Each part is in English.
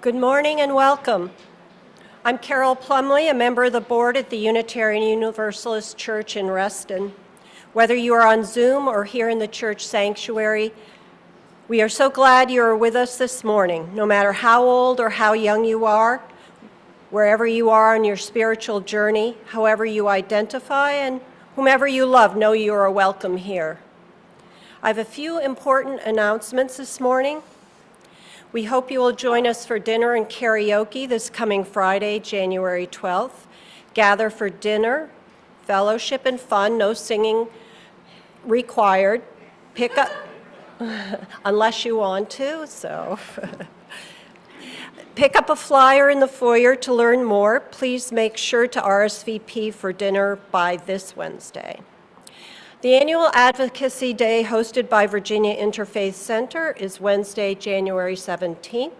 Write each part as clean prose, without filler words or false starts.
Good morning and welcome. I'm Carol Plumlee, a member of the board at the Unitarian Universalist Church in Reston. Whether you are on Zoom or here in the church sanctuary, we are so glad you are with us this morning. No matter how old or how young you are, wherever you are on your spiritual journey, however you identify, and whomever you love, know you are welcome here. I have a few important announcements this morning. We hope you will join us for dinner and karaoke this coming Friday, January 12th. Gather for dinner, fellowship, and fun. No singing required. Pick up, unless you want to, so. Pick up a flyer in the foyer to learn more. Please make sure to RSVP for dinner by this Wednesday. The annual Advocacy Day hosted by Virginia Interfaith Center is Wednesday, January 17th.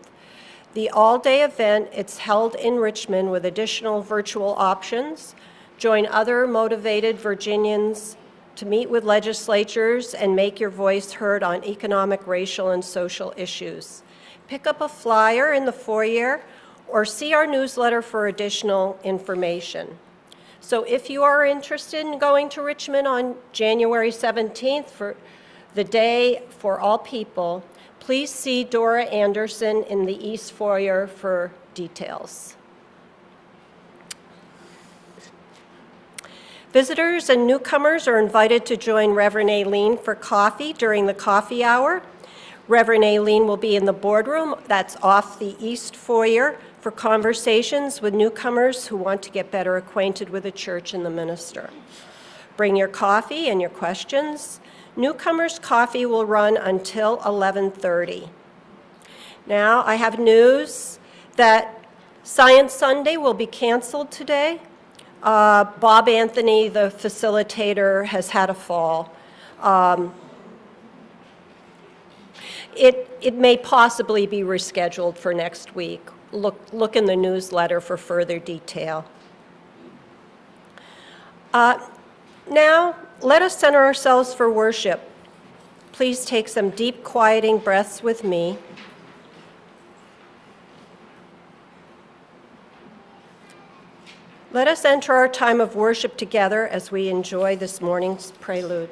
The all-day event is held in Richmond with additional virtual options. Join other motivated Virginians to meet with legislatures and make your voice heard on economic, racial, and social issues. Pick up a flyer in the foyer or see our newsletter for additional information. So if you are interested in going to Richmond on January 17th for the Day for All People, please see Dora Anderson in the East Foyer for details. Visitors and newcomers are invited to join Reverend Aileen for coffee during the coffee hour. Reverend Aileen will be in the boardroom that's off the East Foyer for conversations with newcomers who want to get better acquainted with the church and the minister. Bring your coffee and your questions. Newcomers' coffee will run until 11:30. Now, I have news that Science Sunday will be canceled today. Bob Anthony, the facilitator, has had a fall. It may possibly be rescheduled for next week. Look in the newsletter for further detail. Now, let us center ourselves for worship. Please take some deep, quieting breaths with me. Let us enter our time of worship together as we enjoy this morning's prelude.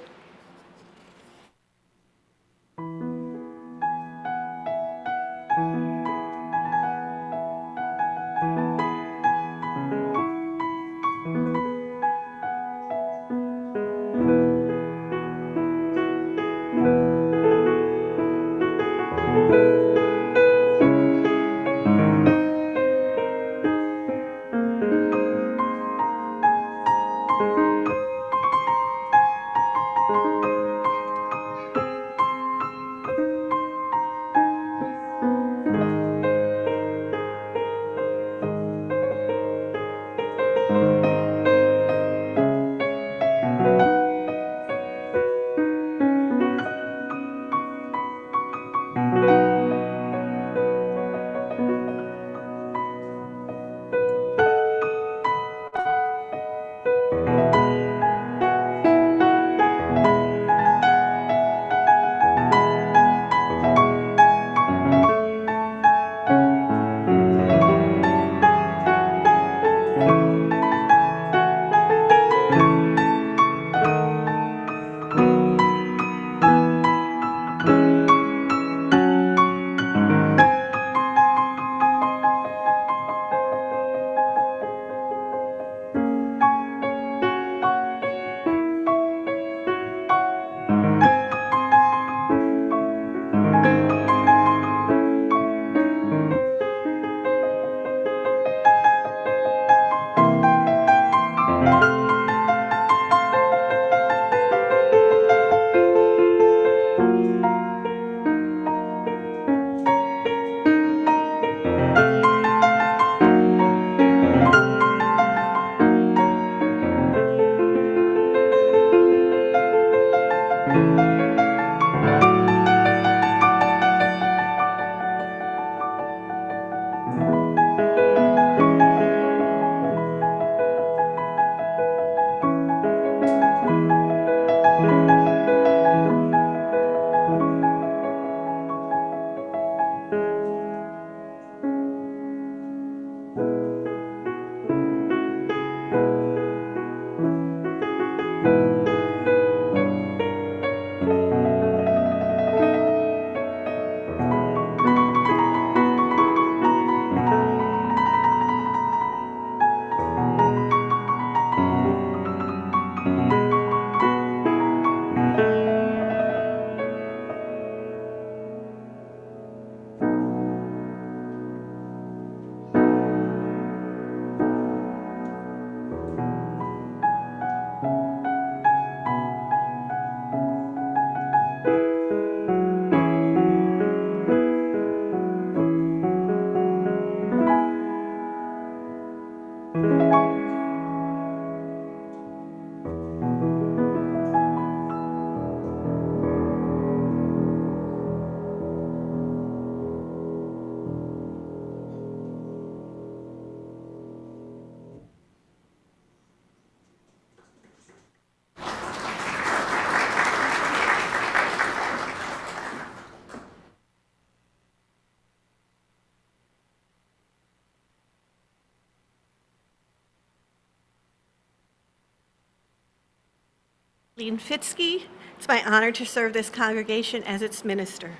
Aileen Fitzke, it's my honor to serve this congregation as its minister.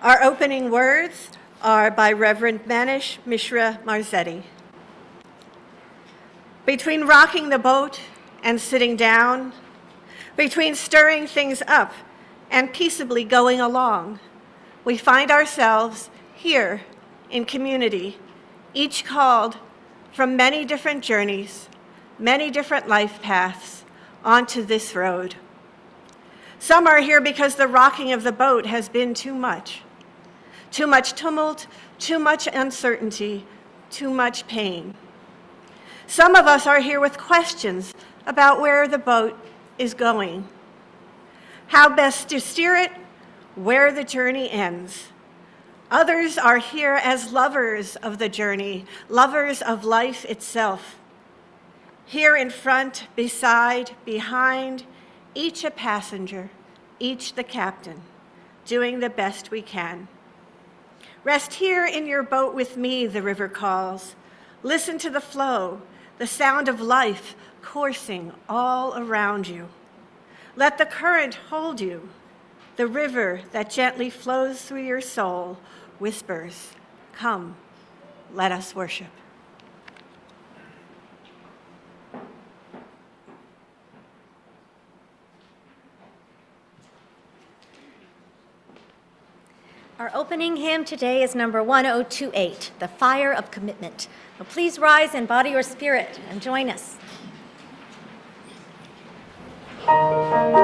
Our opening words are by Reverend Manish Mishra Marzetti. Between rocking the boat and sitting down, between stirring things up and peaceably going along, we find ourselves here in community, each called from many different journeys, many different life paths onto this road. Some are here because the rocking of the boat has been too much tumult, too much uncertainty, too much pain. Some of us are here with questions about where the boat is going, how best to steer it, where the journey ends. Others are here as lovers of the journey, lovers of life itself. Here in front, beside, behind, each a passenger, each the captain, doing the best we can. Rest here in your boat with me, the river calls. Listen to the flow, the sound of life coursing all around you. Let the current hold you. The river that gently flows through your soul whispers, "Come, let us worship." Our opening hymn today is number 1028, The Fire of Commitment. Now please rise in body or spirit and join us. Far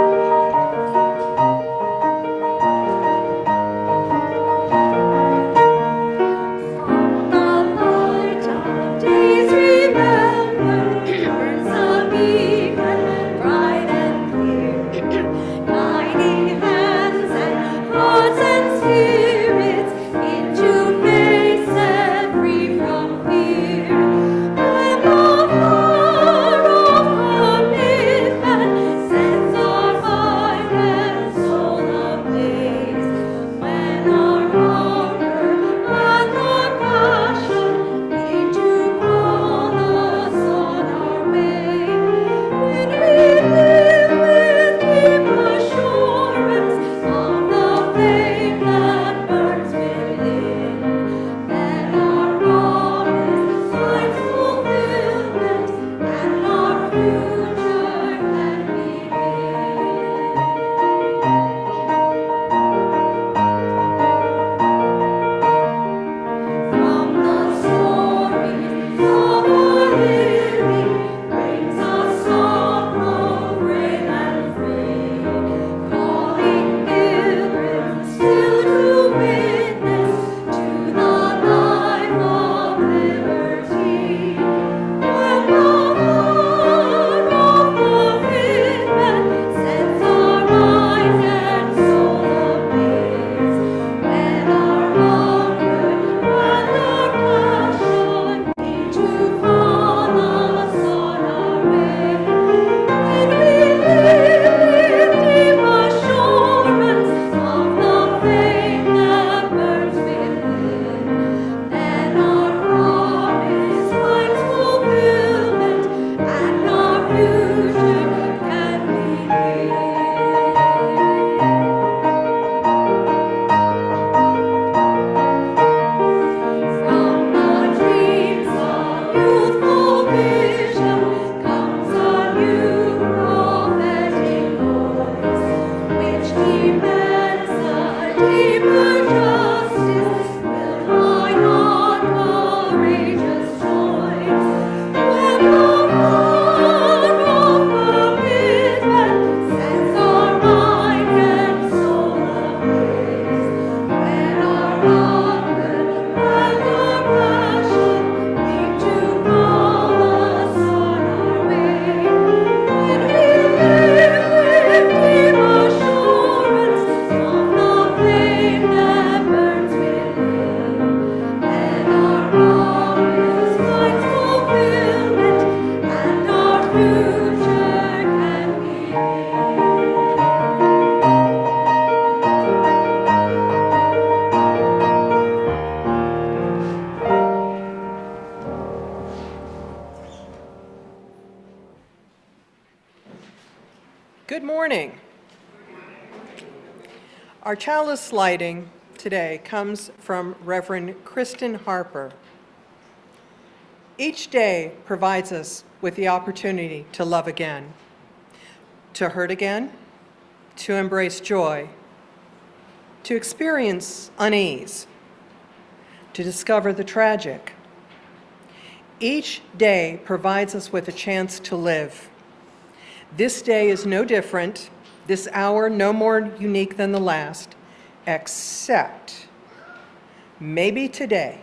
Good morning. Our chalice lighting today comes from Reverend Kristen Harper. Each day provides us with the opportunity to love again, to hurt again, to embrace joy, to experience unease, to discover the tragic. Each day provides us with a chance to live. This day is no different, this hour no more unique than the last, except maybe today,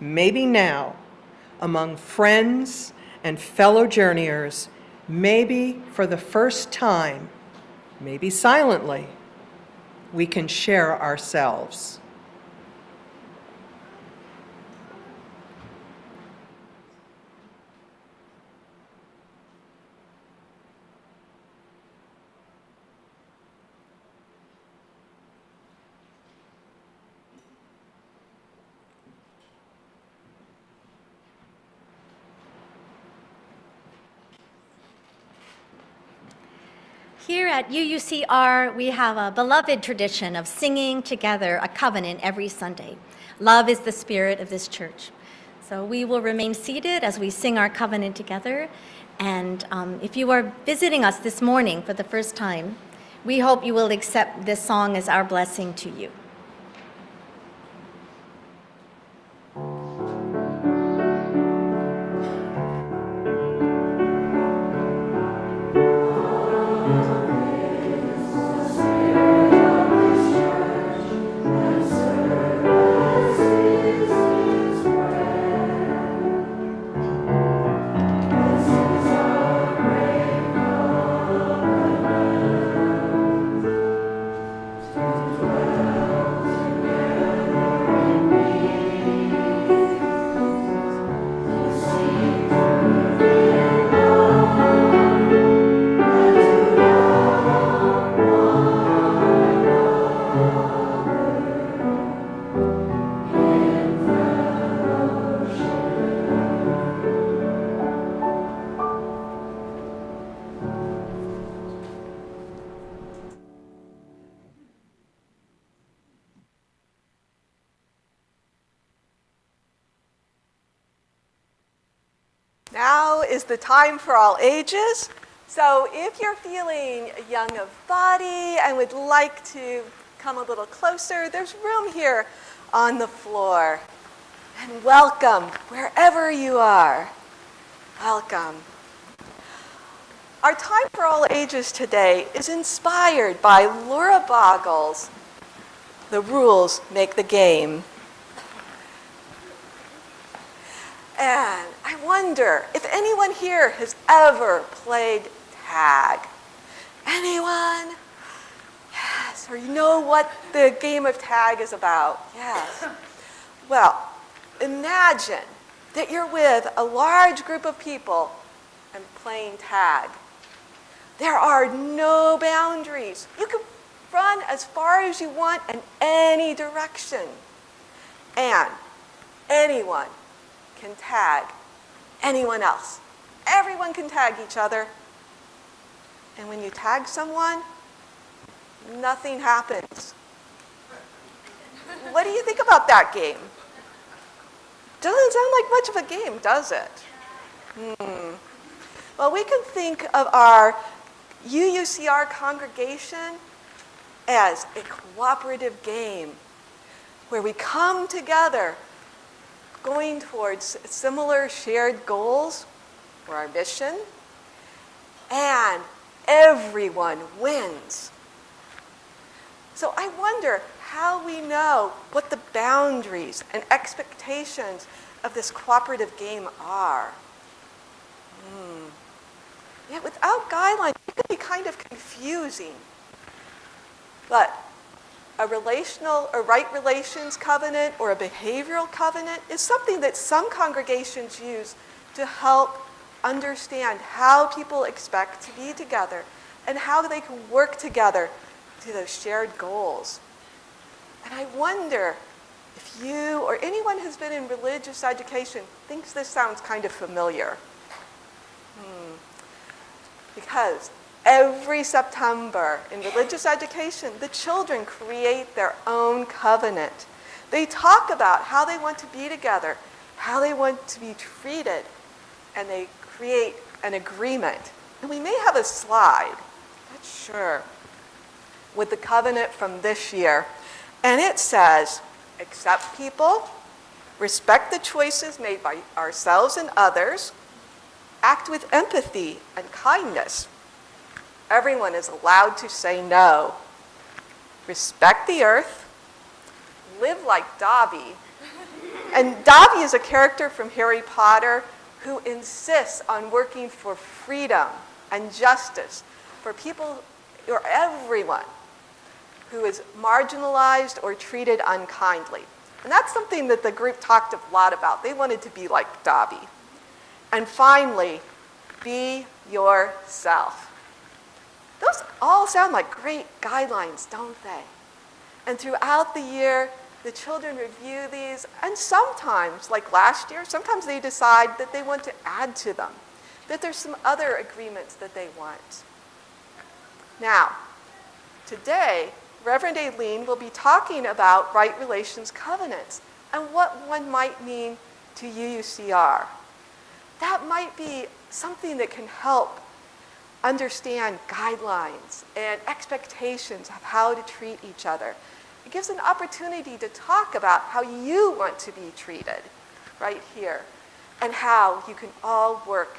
maybe now, among friends and fellow journeyers, maybe for the first time, maybe silently, we can share ourselves. Here at UUCR, we have a beloved tradition of singing together a covenant every Sunday. Love is the spirit of this church. So we will remain seated as we sing our covenant together. And if you are visiting us this morning for the first time, we hope you will accept this song as our blessing to you. Now is the time for all ages. So if you're feeling young of body and would like to come a little closer, there's room here on the floor. And welcome wherever you are. Welcome. Our time for all ages today is inspired by Laura Boggle's The Rules Make the Game. And I wonder if anyone here has ever played tag. Anyone? Yes, or you know what the game of tag is about? Yes. Well, imagine that you're with a large group of people and playing tag. There are no boundaries. You can run as far as you want in any direction. And anyone can tag anyone else. Everyone can tag each other. And when you tag someone, nothing happens. What do you think about that game? Doesn't sound like much of a game, does it? Well, we can think of our UUCR congregation as a cooperative game where we come together going towards similar shared goals for our mission, and everyone wins. So I wonder how we know what the boundaries and expectations of this cooperative game are. Yet without guidelines, it can be kind of confusing. But a relational or right relations covenant or a behavioral covenant is something that some congregations use to help understand how people expect to be together and how they can work together to those shared goals. And I wonder if you or anyone who's been in religious education thinks this sounds kind of familiar. Because Every September in religious education, the children create their own covenant. They talk about how they want to be together, how they want to be treated, and they create an agreement. And we may have a slide, not sure, with the covenant from this year. And it says, accept people, respect the choices made by ourselves and others, act with empathy and kindness. Everyone is allowed to say no. Respect the earth, live like Dobby. And Dobby is a character from Harry Potter who insists on working for freedom and justice for people, or everyone, who is marginalized or treated unkindly. And that's something that the group talked a lot about. They wanted to be like Dobby. And finally, be yourself. Those all sound like great guidelines, don't they? And throughout the year, the children review these, and sometimes, like last year, sometimes they decide that they want to add to them, that there's some other agreements that they want. Now, today, Reverend Aileen will be talking about right relations covenants and what one might mean to UUCR. That might be something that can help understand guidelines and expectations of how to treat each other. It gives an opportunity to talk about how you want to be treated right here and how you can all work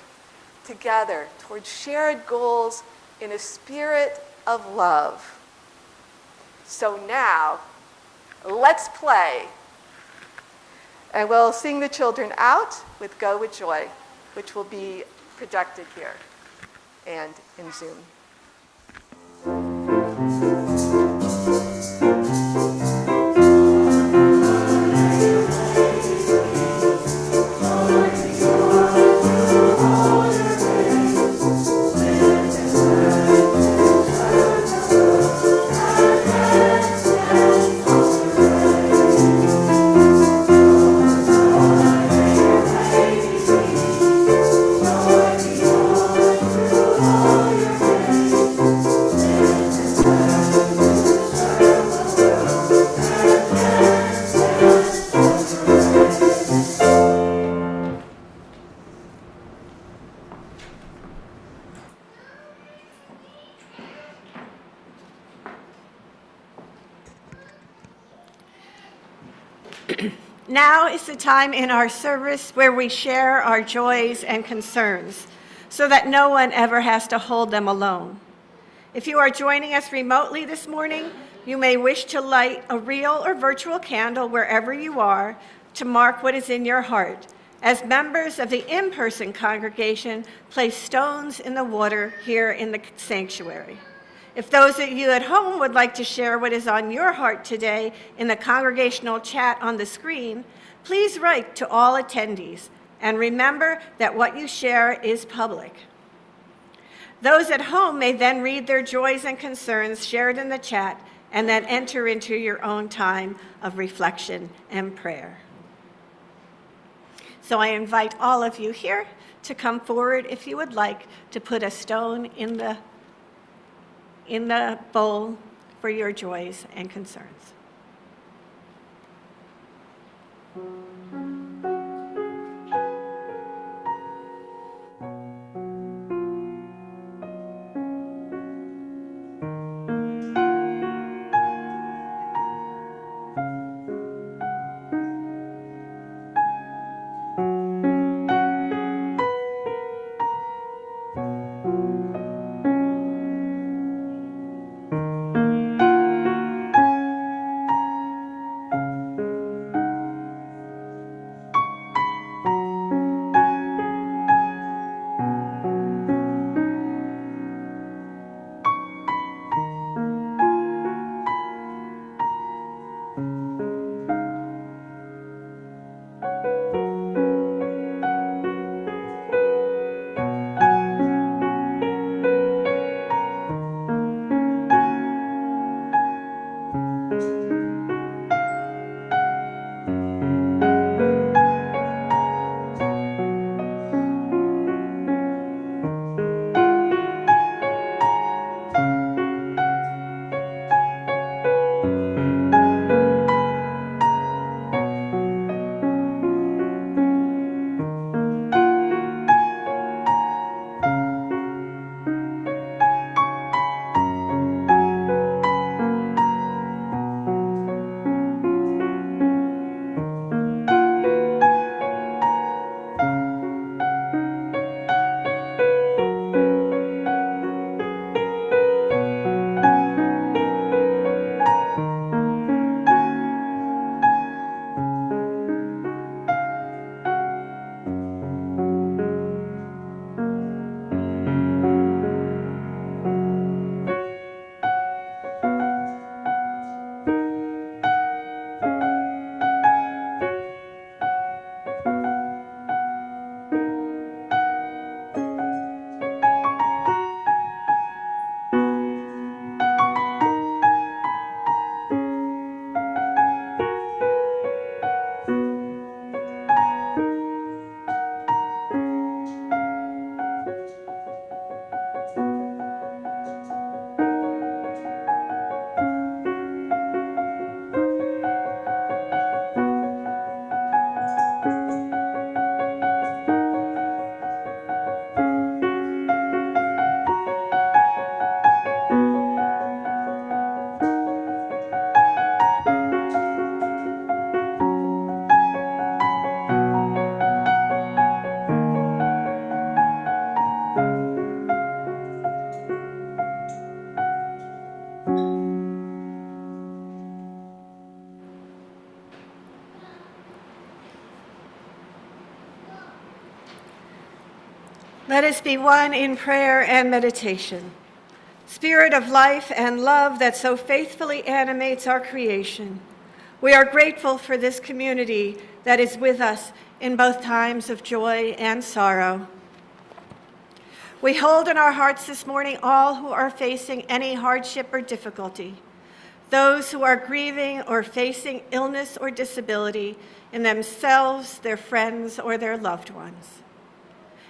together towards shared goals in a spirit of love. So now, let's play. And we'll sing the children out with Go With Joy, which will be projected here and in Zoom. Now is the time in our service where we share our joys and concerns so that no one ever has to hold them alone. If you are joining us remotely this morning, you may wish to light a real or virtual candle wherever you are to mark what is in your heart, as members of the in-person congregation place stones in the water here in the sanctuary. If those of you at home would like to share what is on your heart today in the congregational chat on the screen, please write to all attendees, and remember that what you share is public. Those at home may then read their joys and concerns shared in the chat and then enter into your own time of reflection and prayer. So I invite all of you here to come forward if you would like to put a stone in the bowl for your joys and concerns. Let us be one in prayer and meditation. Spirit of life and love that so faithfully animates our creation, we are grateful for this community that is with us in both times of joy and sorrow. We hold in our hearts this morning all who are facing any hardship or difficulty, those who are grieving or facing illness or disability in themselves, their friends, or their loved ones.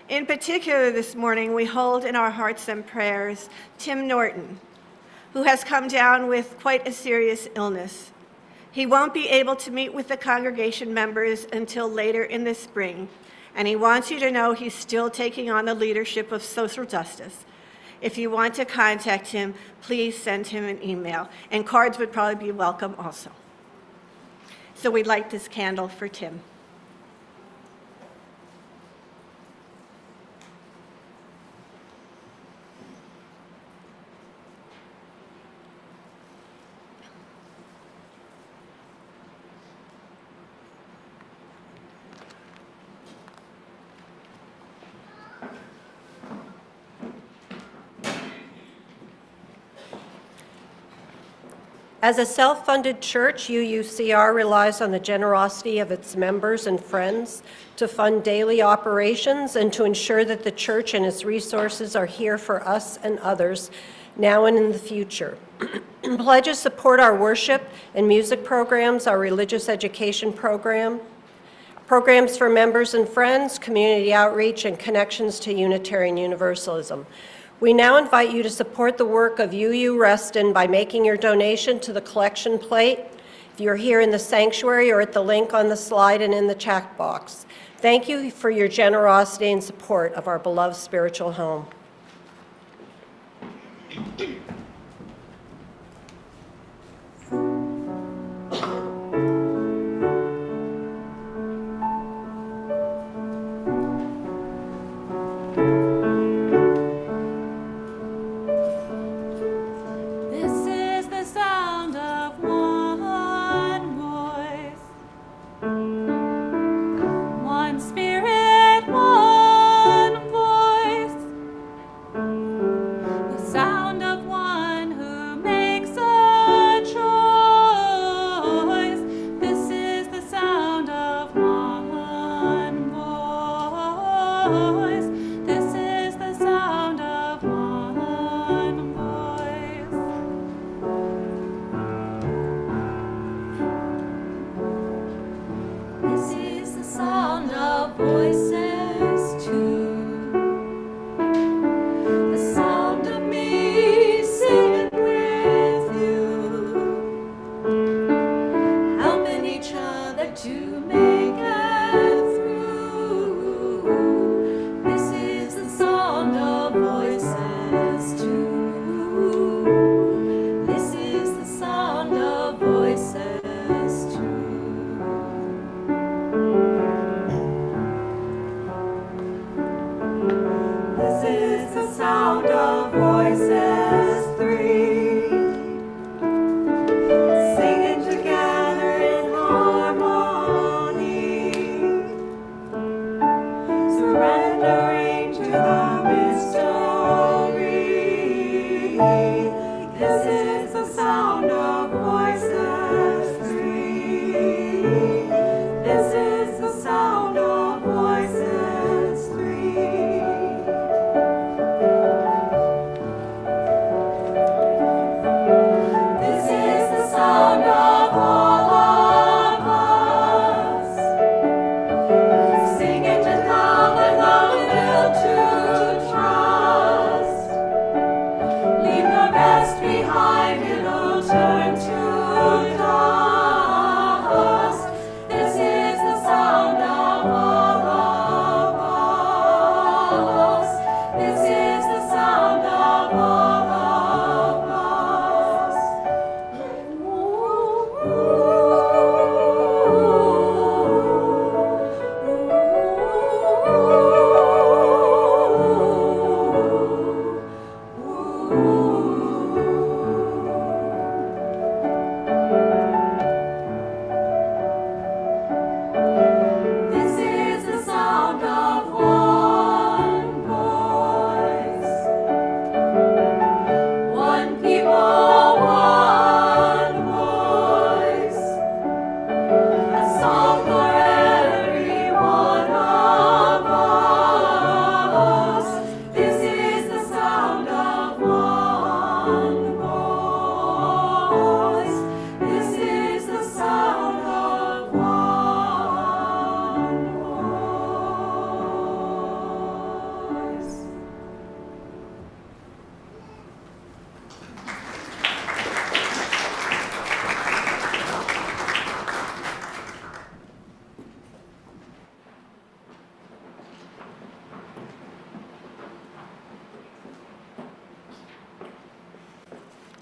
In particular this morning, we hold in our hearts and prayers Tim Norton, who has come down with quite a serious illness. He won't be able to meet with the congregation members until later in the spring, and he wants you to know he's still taking on the leadership of social justice. If you want to contact him, please send him an email, and cards would probably be welcome also. So we'd light this candle for Tim. As a self-funded church, UUCR relies on the generosity of its members and friends to fund daily operations and to ensure that the church and its resources are here for us and others now and in the future. Pledges support our worship and music programs, our religious education program, programs for members and friends, community outreach, and connections to Unitarian Universalism. We now invite you to support the work of UU Reston by making your donation to the collection plate if you're here in the sanctuary or at the link on the slide and in the chat box. Thank you for your generosity and support of our beloved spiritual home. To make it through.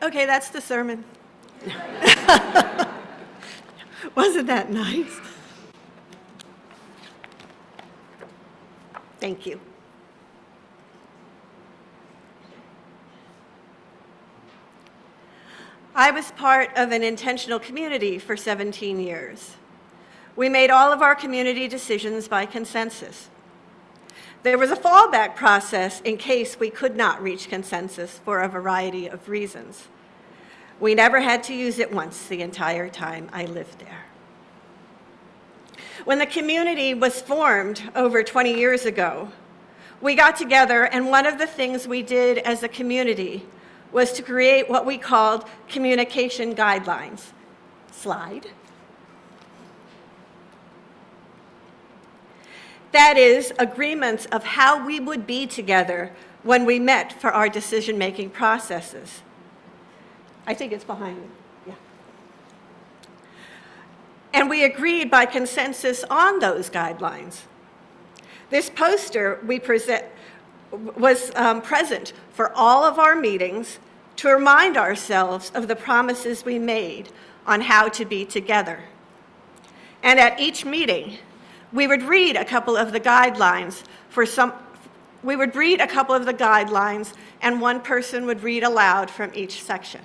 Okay, that's the sermon. Wasn't that nice? Thank you. I was part of an intentional community for 17 years. We made all of our community decisions by consensus. There was a fallback process in case we could not reach consensus for a variety of reasons. We never had to use it once the entire time I lived there. When the community was formed over 20 years ago, we got together, and one of the things we did as a community was to create what we called communication guidelines. Slide. That is, agreements of how we would be together when we met for our decision-making processes. I think it's behind me. Yeah. And we agreed by consensus on those guidelines. This poster was present for all of our meetings to remind ourselves of the promises we made on how to be together. And at each meeting, we would read a couple of the guidelines and one person would read aloud from each section.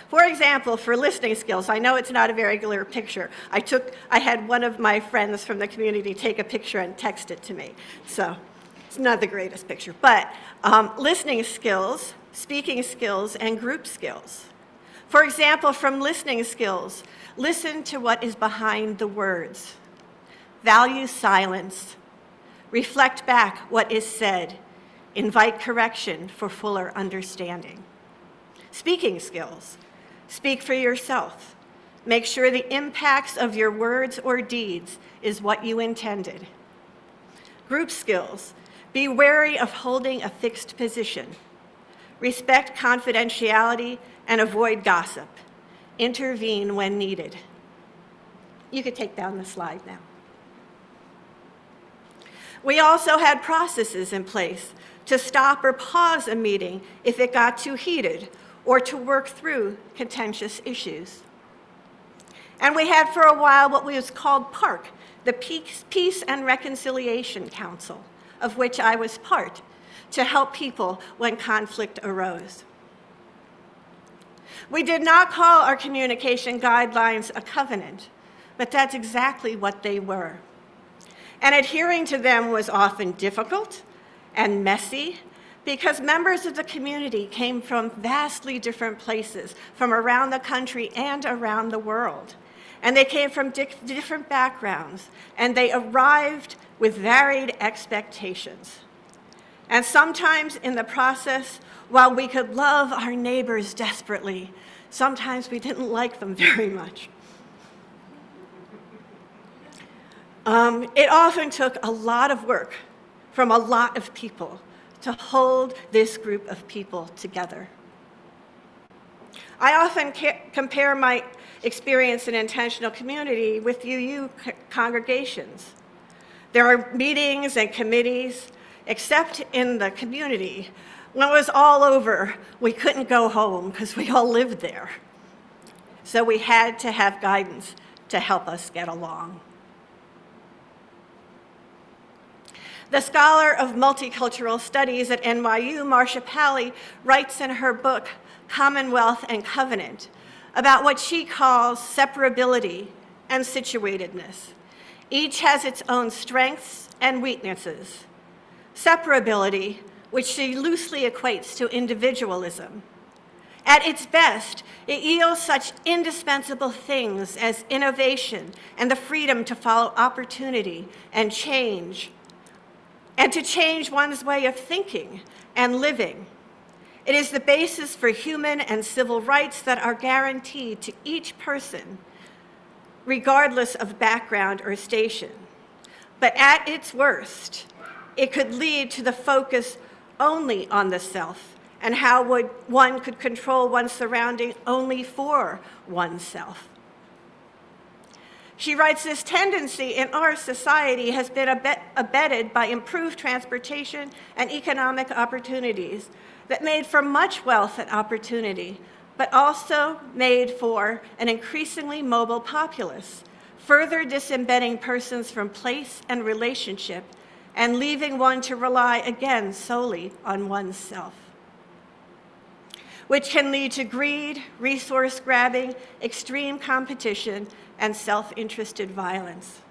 For example, for listening skills, I know it's not a very clear picture. I had one of my friends from the community take a picture and text it to me. So it's not the greatest picture, but listening skills, speaking skills, and group skills. For example, from listening skills, listen to what is behind the words. Value silence. Reflect back what is said. Invite correction for fuller understanding. Speaking skills. Speak for yourself. Make sure the impacts of your words or deeds is what you intended. Group skills. Be wary of holding a fixed position. Respect confidentiality and avoid gossip. Intervene when needed. You could take down the slide now. We also had processes in place to stop or pause a meeting if it got too heated or to work through contentious issues. And we had for a while what was called PARC, the Peace and Reconciliation Council, of which I was part, to help people when conflict arose. We did not call our communication guidelines a covenant, but that's exactly what they were. And adhering to them was often difficult and messy because members of the community came from vastly different places, from around the country and around the world. And they came from different backgrounds, and they arrived with varied expectations. And sometimes in the process, while we could love our neighbors desperately, sometimes we didn't like them very much. It often took a lot of work from a lot of people to hold this group of people together. I often compare my experience in intentional community with UU congregations. There are meetings and committees, except in the community. When it was all over, we couldn't go home because we all lived there. So we had to have guidance to help us get along. The scholar of multicultural studies at NYU, Marcia Pally, writes in her book, Commonwealth and Covenant, about what she calls separability and situatedness. Each has its own strengths and weaknesses. Separability, which she loosely equates to individualism. At its best, it yields such indispensable things as innovation and the freedom to follow opportunity and change, and to change one's way of thinking and living. It is the basis for human and civil rights that are guaranteed to each person, regardless of background or station. But at its worst, it could lead to the focus only on the self and how one could control one's surrounding only for oneself. She writes, this tendency in our society has been abetted by improved transportation and economic opportunities that made for much wealth and opportunity, but also made for an increasingly mobile populace, further disembedding persons from place and relationship and leaving one to rely again solely on oneself, which can lead to greed, resource grabbing, extreme competition, and self-interested violence.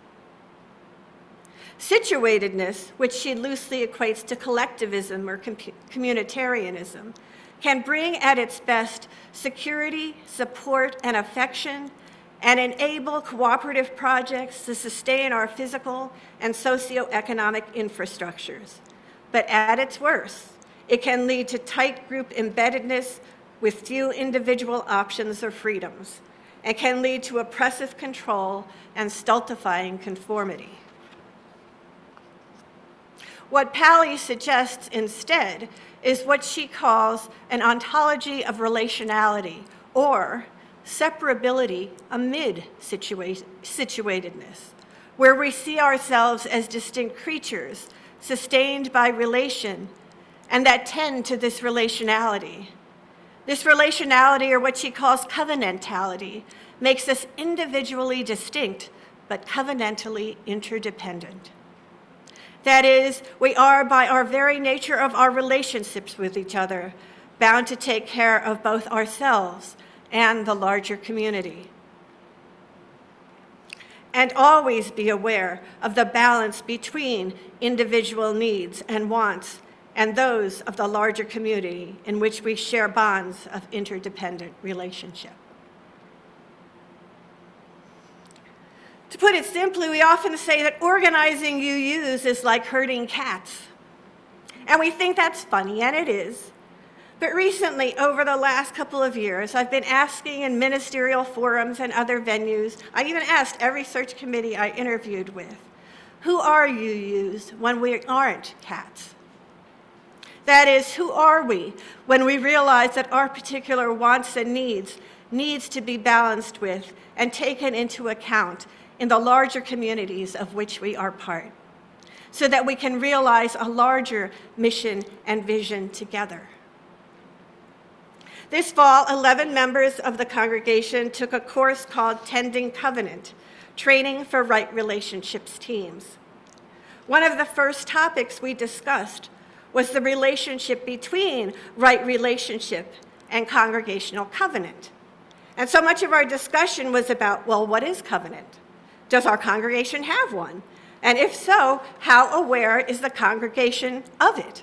Situatedness, which she loosely equates to collectivism or communitarianism, can bring at its best security, support, and affection, and enable cooperative projects to sustain our physical and socioeconomic infrastructures. But at its worst, it can lead to tight group embeddedness with few individual options or freedoms, and can lead to oppressive control and stultifying conformity. What Plumlee suggests instead is what she calls an ontology of relationality, or separability amid situatedness, where we see ourselves as distinct creatures sustained by relation and that tend to this relationality. This relationality, or what she calls covenantality, makes us individually distinct but covenantally interdependent. That is, we are, by our very nature of our relationships with each other, bound to take care of both ourselves and the larger community. And always be aware of the balance between individual needs and wants and those of the larger community in which we share bonds of interdependent relationship. To put it simply, we often say that organizing UUs is like herding cats. And we think that's funny, and it is. But recently, over the last couple of years, I've been asking in ministerial forums and other venues, I even asked every search committee I interviewed with, who are UUs when we aren't cats? That is, who are we when we realize that our particular wants and needs to be balanced with and taken into account in the larger communities of which we are part, so that we can realize a larger mission and vision together. This fall, 11 members of the congregation took a course called Tending Covenant, Training for Right Relationships Teams. One of the first topics we discussed was the relationship between right relationship and congregational covenant. And so much of our discussion was about, well, what is covenant? Does our congregation have one? And if so, how aware is the congregation of it?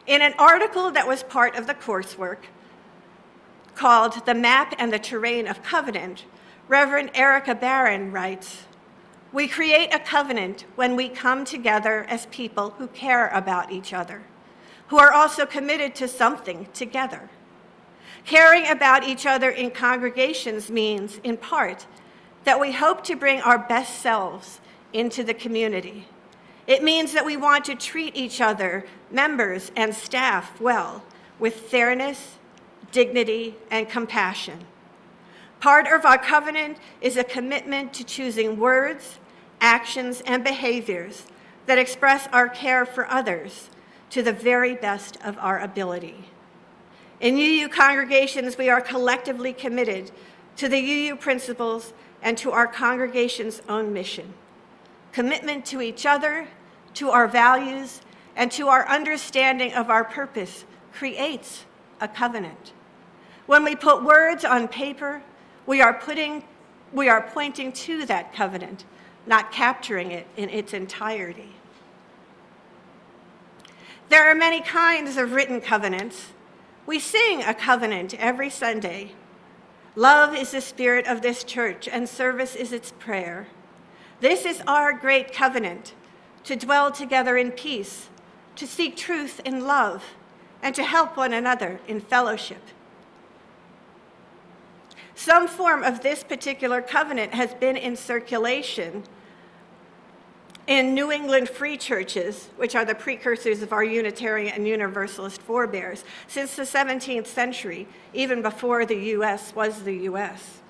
In an article that was part of the coursework called The Map and the Terrain of Covenant, Reverend Erica Barron writes, "We create a covenant when we come together as people who care about each other, who are also committed to something together. Caring about each other in congregations means, in part, that we hope to bring our best selves into the community. It means that we want to treat each other, members and staff, well, with fairness, dignity, and compassion. Part of our covenant is a commitment to choosing words, actions, and behaviors that express our care for others to the very best of our ability. In UU congregations, we are collectively committed to the UU principles and to our congregation's own mission. Commitment to each other, to our values, and to our understanding of our purpose creates a covenant. When we put words on paper, we are pointing to that covenant, not capturing it in its entirety. There are many kinds of written covenants. We sing a covenant every Sunday. Love is the spirit of this church, and service is its prayer. This is our great covenant, to dwell together in peace, to seek truth in love, and to help one another in fellowship. Some form of this particular covenant has been in circulation in New England free churches, which are the precursors of our Unitarian and Universalist forebears, since the 17th century, even before the U.S. was the U.S.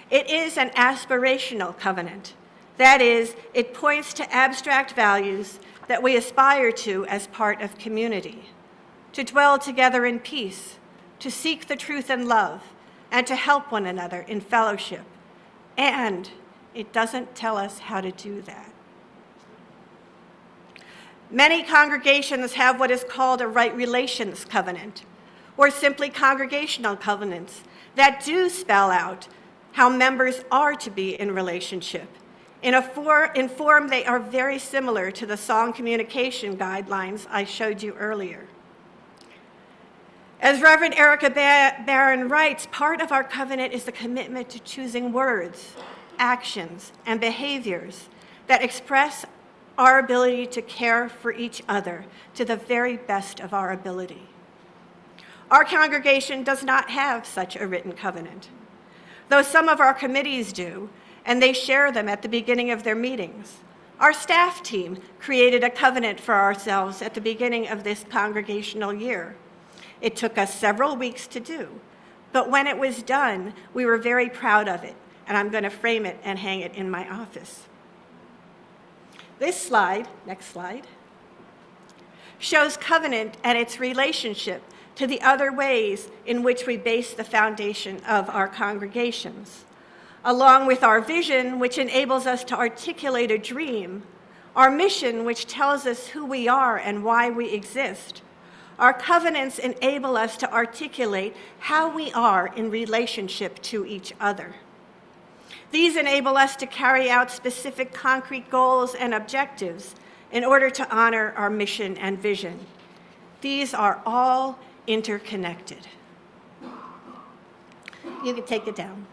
It is an aspirational covenant. That is, it points to abstract values that we aspire to as part of community, to dwell together in peace, to seek the truth in love, and to help one another in fellowship. And it doesn't tell us how to do that. Many congregations have what is called a right relations covenant, or simply congregational covenants that do spell out how members are to be in relationship. In form, they are very similar to the song communication guidelines I showed you earlier. As Reverend Erica Barron writes, part of our covenant is the commitment to choosing words, actions, and behaviors that express our ability to care for each other to the very best of our ability. Our congregation does not have such a written covenant, though some of our committees do, and they share them at the beginning of their meetings. Our staff team created a covenant for ourselves at the beginning of this congregational year. It took us several weeks to do, but when it was done, we were very proud of it, and I'm going to frame it and hang it in my office. This slide, next slide, shows covenant and its relationship to the other ways in which we base the foundation of our congregations. Along with our vision, which enables us to articulate a dream, our mission, which tells us who we are and why we exist, our covenants enable us to articulate how we are in relationship to each other. These enable us to carry out specific concrete goals and objectives in order to honor our mission and vision. These are all interconnected. You can take it down.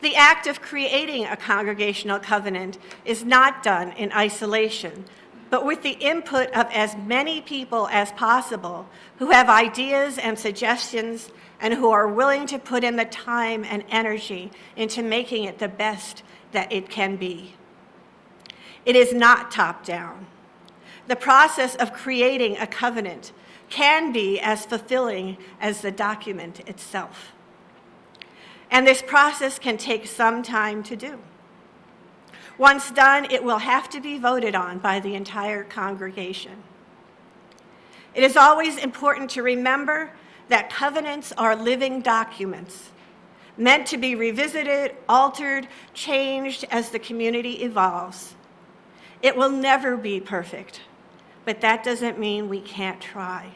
The act of creating a congregational covenant is not done in isolation, but with the input of as many people as possible who have ideas and suggestions and who are willing to put in the time and energy into making it the best that it can be. It is not top-down. The process of creating a covenant can be as fulfilling as the document itself. And this process can take some time to do. Once done, it will have to be voted on by the entire congregation. It is always important to remember that covenants are living documents, meant to be revisited, altered, changed as the community evolves. It will never be perfect, but that doesn't mean we can't try.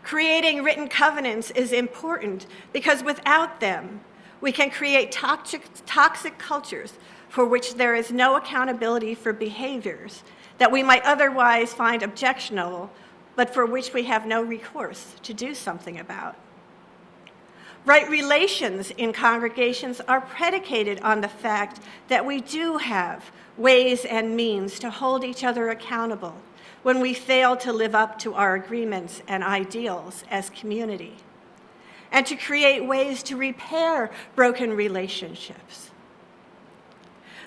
Creating written covenants is important because without them, we can create toxic cultures for which there is no accountability for behaviors that we might otherwise find objectionable, but for which we have no recourse to do something about. Right relations in congregations are predicated on the fact that we do have ways and means to hold each other accountable when we fail to live up to our agreements and ideals as community, and to create ways to repair broken relationships.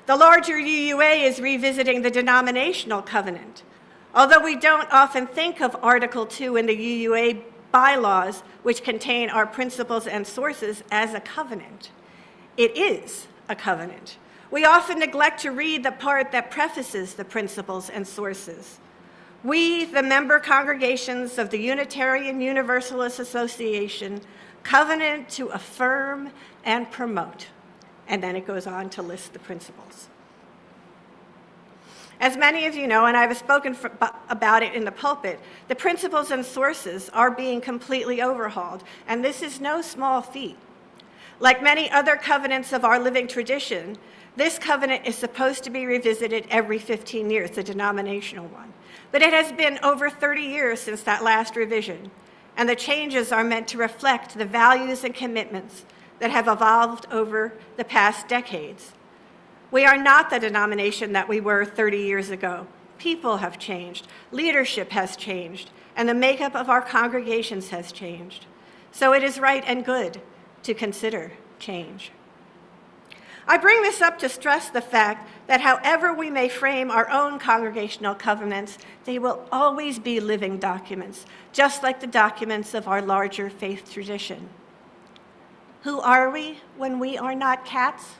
The larger UUA is revisiting the denominational covenant. Although we don't often think of Article 2 in the UUA bylaws, which contain our principles and sources, as a covenant, it is a covenant. We often neglect to read the part that prefaces the principles and sources. We, the member congregations of the Unitarian Universalist Association, covenant to affirm and promote. And then it goes on to list the principles. As many of you know, and I've spoken about it in the pulpit, the principles and sources are being completely overhauled, and this is no small feat. Like many other covenants of our living tradition, this covenant is supposed to be revisited every 15 years, the denominational one. But it has been over 30 years since that last revision, and the changes are meant to reflect the values and commitments that have evolved over the past decades. We are not the denomination that we were 30 years ago. People have changed, leadership has changed, and the makeup of our congregations has changed. So it is right and good to consider change. I bring this up to stress the fact that however we may frame our own congregational covenants, they will always be living documents, just like the documents of our larger faith tradition. Who are we when we are not cats?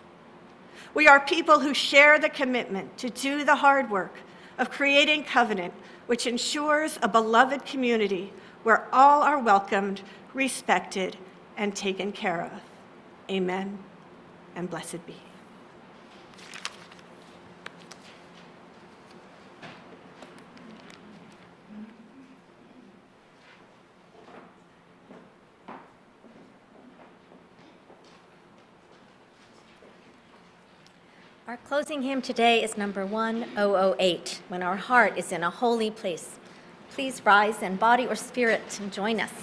We are people who share the commitment to do the hard work of creating covenant, which ensures a beloved community where all are welcomed, respected, and taken care of. Amen, and blessed be. Our closing hymn today is number 1008, When Our Heart is in a Holy Place. Please rise in body or spirit and join us.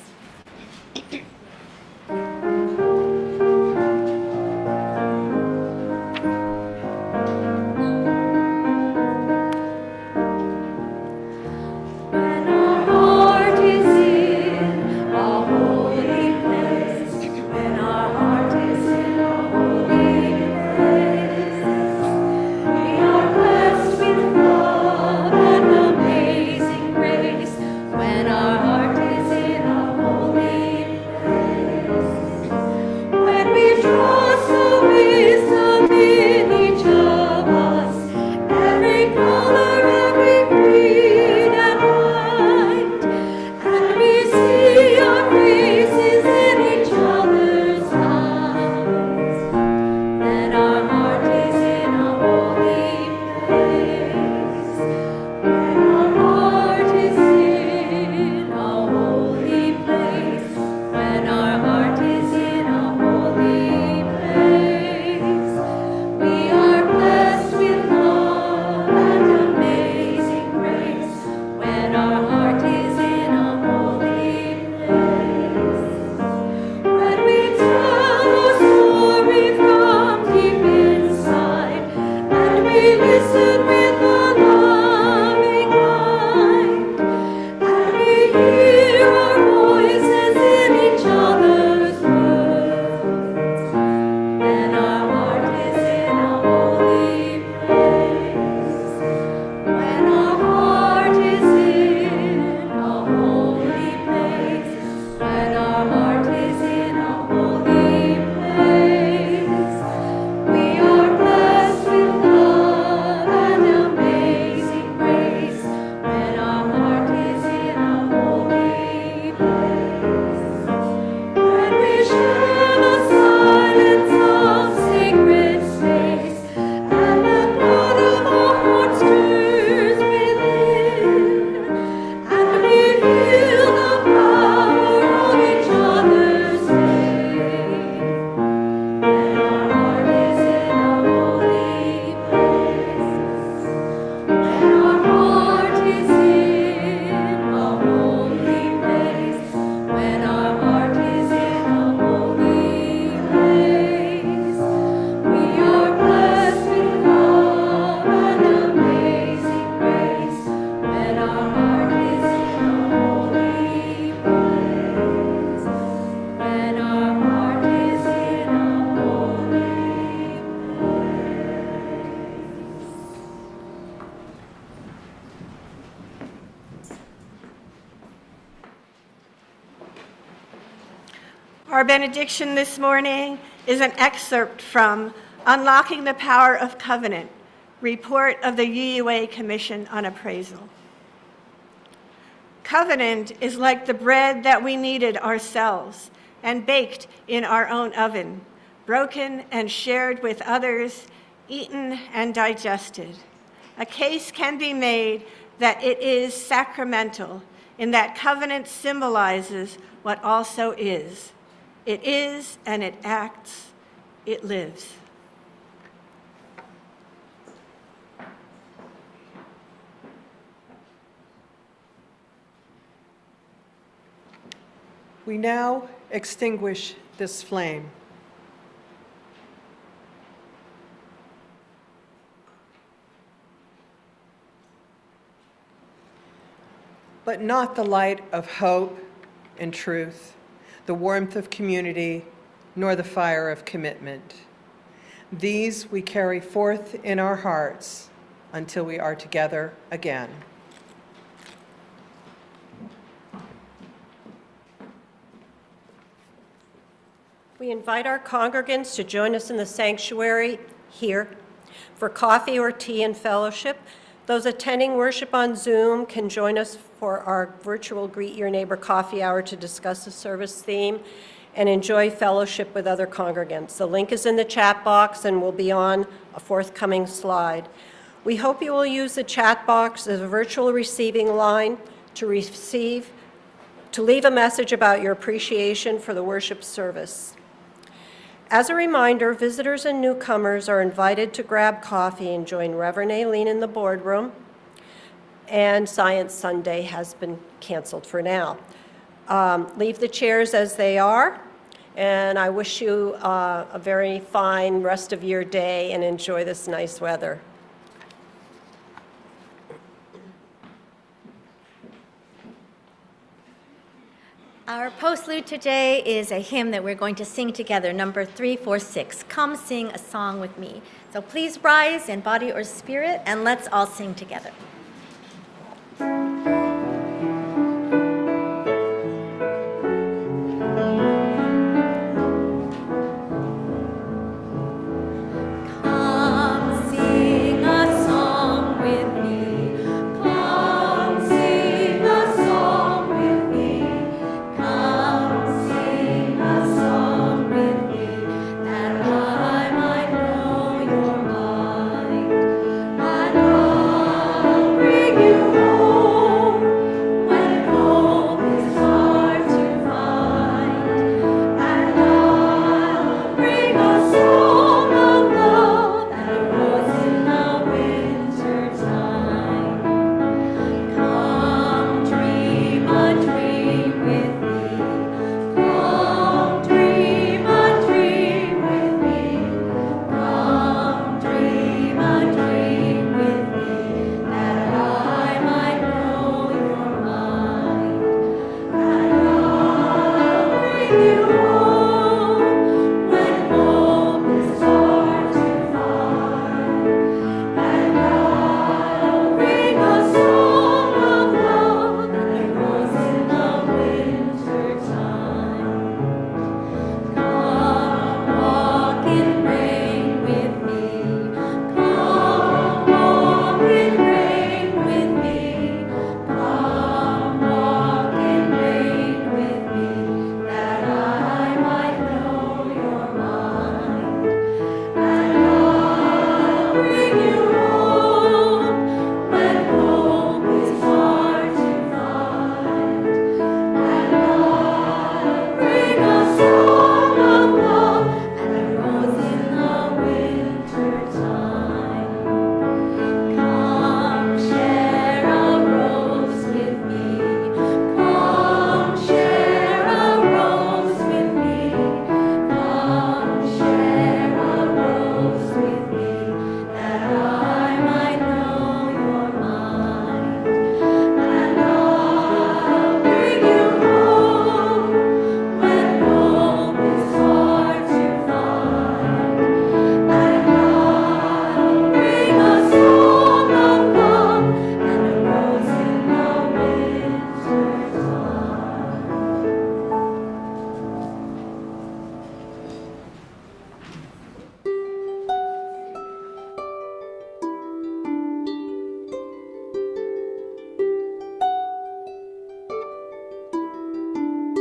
Our benediction this morning is an excerpt from Unlocking the Power of Covenant, report of the UUA Commission on Appraisal. Covenant is like the bread that we kneaded ourselves and baked in our own oven, broken and shared with others, eaten and digested. A case can be made that it is sacramental in that covenant symbolizes what also is. It is and it acts, it lives. We now extinguish this flame. But not the light of hope and truth, the warmth of community, nor the fire of commitment. These we carry forth in our hearts until we are together again. We invite our congregants to join us in the sanctuary here for coffee or tea and fellowship. Those attending worship on Zoom can join us for our virtual Greet Your Neighbor coffee hour to discuss the service theme and enjoy fellowship with other congregants. The link is in the chat box and will be on a forthcoming slide. We hope you will use the chat box as a virtual receiving line to leave a message about your appreciation for the worship service. As a reminder, visitors and newcomers are invited to grab coffee and join Reverend Aileen in the boardroom. And Science Sunday has been canceled for now. Leave the chairs as they are, and I wish you a very fine rest of your day and enjoy this nice weather. Our postlude today is a hymn that we're going to sing together, number 346, Come Sing a Song with Me. So please rise in body or spirit, and let's all sing together.